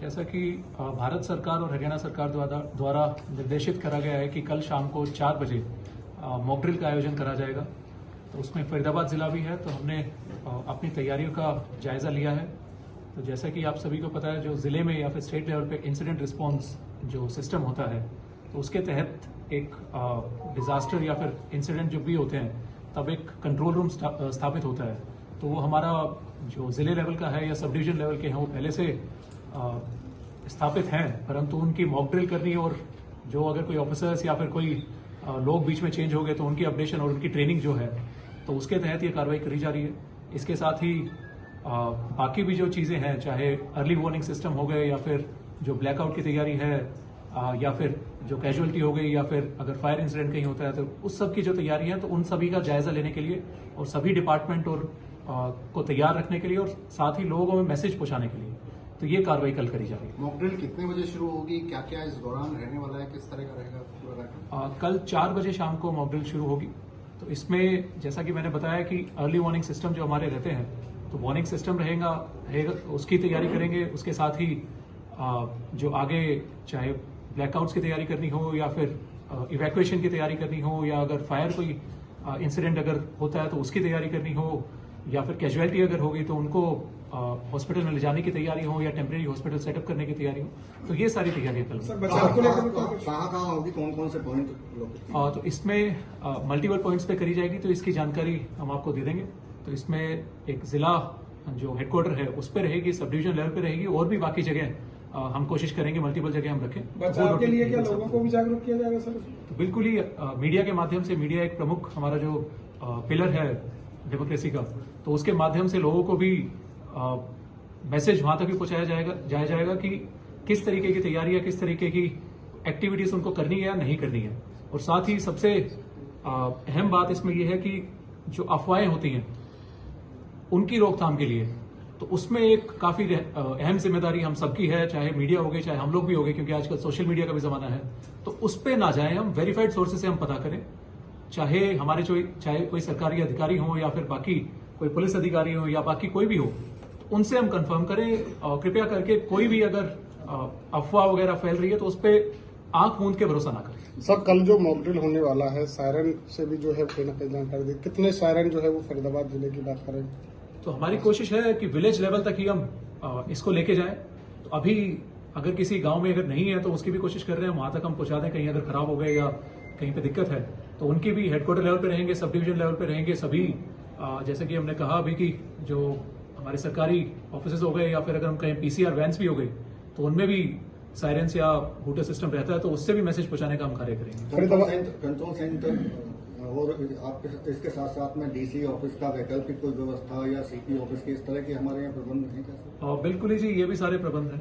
जैसा कि भारत सरकार और हरियाणा सरकार द्वारा निर्देशित करा गया है कि कल शाम को 4 बजे मॉक ड्रिल का आयोजन करा जाएगा। तो उसमें फरीदाबाद जिला भी है, तो हमने अपनी तैयारियों का जायजा लिया है। तो जैसा कि आप सभी को पता है, जो जिले में या फिर स्टेट लेवल पे इंसिडेंट रिस्पांस जो सिस्टम होता है, तो उसके तहत एक डिजास्टर या फिर इंसिडेंट जो भी होते हैं तब एक कंट्रोल रूम स्थापित होता है। तो वो हमारा जो जिले लेवल का है या सब डिवीजन लेवल के हैं वो पहले से स्थापित हैं, परंतु उनकी मॉक ड्रिल करनी और जो अगर कोई ऑफिसर्स या फिर कोई लोग बीच में चेंज हो गए तो उनकी अपडेशन और उनकी ट्रेनिंग जो है, तो उसके तहत ये कार्रवाई करी जा रही है। इसके साथ ही बाकी भी जो चीज़ें हैं, चाहे अर्ली वार्निंग सिस्टम हो गए या फिर जो ब्लैकआउट की तैयारी है या फिर जो कैजुअलिटी हो गई या फिर अगर फायर इंसिडेंट कहीं होता है तो उस सब की जो तैयारी है, तो उन सभी का जायजा लेने के लिए और सभी डिपार्टमेंट और को तैयार रखने के लिए और साथ ही लोगों में मैसेज पहुंचाने के लिए तो ये कार्रवाई कल करी जा रही है। मॉक ड्रिल कितने बजे शुरू होगी, क्या क्या इस दौरान रहने वाला है, किस तरह का रहेगा? कल 4 बजे शाम को मॉक ड्रिल शुरू होगी। तो इसमें जैसा कि मैंने बताया कि अर्ली वार्निंग सिस्टम जो हमारे रहते हैं, तो वार्निंग सिस्टम रहेगा उसकी तैयारी करेंगे। उसके साथ ही जो आगे चाहे ब्लैकआउट्स की तैयारी करनी हो या फिर इवैक्यूएशन की तैयारी करनी हो या अगर फायर कोई इंसिडेंट अगर होता है तो उसकी तैयारी करनी हो या फिर कैजुअलिटी अगर होगी तो उनको हॉस्पिटल में ले जाने की तैयारी हो या टेम्परेरी हॉस्पिटल सेटअप करने की तैयारी हो, तो ये सारी तैयारियां कल कहाँ होगी, कौन कौन से पॉइंट? तो इसमें मल्टीपल पॉइंट्स पे करी जाएगी, तो इसकी जानकारी हम आपको दे देंगे। तो इसमें एक जिला जो हेडक्वार्टर है उस पर रहेगी, सब डिवीजन लेवल पे रहेगी और भी बाकी जगह हम कोशिश करेंगे मल्टीपल जगह हम रखें। बचाव के लिए क्या लोगों को भी जागरूक किया जाएगा सर? तो बिल्कुल ही मीडिया के माध्यम से, मीडिया एक प्रमुख हमारा जो पिलर है डेमोक्रेसी का, तो उसके माध्यम से लोगों को भी मैसेज वहां तक भी पहुंचाया जाएगा कि किस तरीके की तैयारी या किस तरीके की एक्टिविटीज उनको करनी है या नहीं करनी है। और साथ ही सबसे अहम बात इसमें यह है कि जो अफवाहें होती हैं उनकी रोकथाम के लिए, तो उसमें एक काफी अहम जिम्मेदारी हम सबकी है, चाहे मीडिया हो गई चाहे हम लोग भी हो गए, क्योंकि आजकल सोशल मीडिया का भी जमाना है। तो उस पर ना जाए, हम वेरीफाइड सोर्सेज से हम पता करें, चाहे हमारे चाहे कोई सरकारी अधिकारी हो या फिर बाकी कोई पुलिस अधिकारी हो या बाकी कोई भी हो, तो उनसे हम कंफर्म करें। कृपया करके कोई भी अगर अफवाह वगैरह फैल रही है तो उस पर आंख मूंद के भरोसा ना करें। सर, कल जो मॉक ड्रिल होने वाला है, सायरन से भी जो है कहीं ना कहीं जानकारी दी, कितने सायरन जो है वो फरीदाबाद जिले की बात करें तो हमारी कोशिश है कि विलेज लेवल तक ही हम इसको लेके जाएं। तो अभी अगर किसी गांव में अगर नहीं है तो उसकी भी कोशिश कर रहे हैं, वहां तक हम पहुंचा दें। कहीं अगर खराब हो गए या कहीं पे दिक्कत है तो उनकी भी हेडक्वार्टर लेवल पे रहेंगे, सब डिवीजन लेवल पे रहेंगे सभी। जैसे कि हमने कहा अभी कि जो हमारे सरकारी ऑफिसेज हो गए या फिर अगर हम कहें PCR वैन्स भी हो गई, तो उनमें भी सायरेंस या हूटर सिस्टम रहता है, तो उससे भी मैसेज पहुंचाने का हम कार्य करेंगे। कंट्रोल सेंटर और आप इसके साथ साथ में DC ऑफिस का वैकल्पिक कोई व्यवस्था या CP ऑफिस के इस तरह के हमारे यहाँ प्रबंध हैं क्या? बिल्कुल ही जी, ये भी सारे प्रबंध हैं।